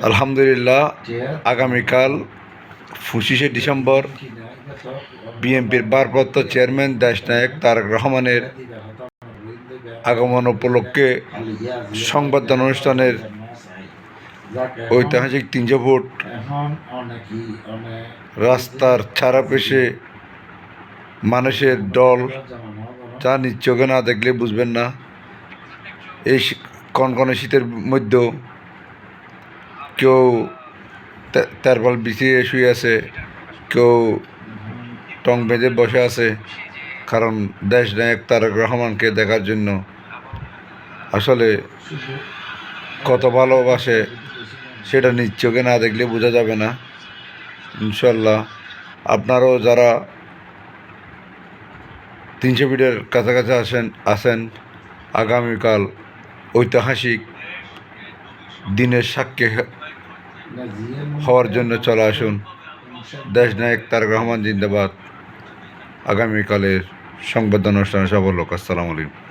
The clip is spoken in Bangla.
আলহামদুলিল্লাহ, আগামীকাল 25শে ডিসেম্বর বিএনপির ভারপ্রাপ্ত চেয়ারম্যান দেশনায়ক তারেক রহমানের আগমন উপলক্ষে সংবর্ধনা অনুষ্ঠানের ঐতিহাসিক 300 ফুট রাস্তার চারপাশে মানুষের দল, যা নিজ চোখে না দেখলে বুঝবেন না। এই কনকনে শীতের মধ্যেও কেউ তারপল বিছিয়ে শুয়ে আছে, কেউ টং বেঁধে বসে আছে, কারণ দেশ নায়ক তারেক রহমানকে দেখার জন্য। আসলে কত ভালোবাসে সেটা নিজ চোখে না দেখলে বোঝা যাবে না। ইনশাল্লাহ আপনারাও যারা 300 ফিটের কাছাকাছি আছেন আগামীকাল ঐতিহাসিক দিনের সাক্ষী হওয়ার জন্য চলে আসুন। দেশ নায়ক তারেক রহমান জিন্দাবাদ। আগামীকালের সংবর্ধনা অনুষ্ঠানে সফল হোক। আসসালামু আলাইকুম।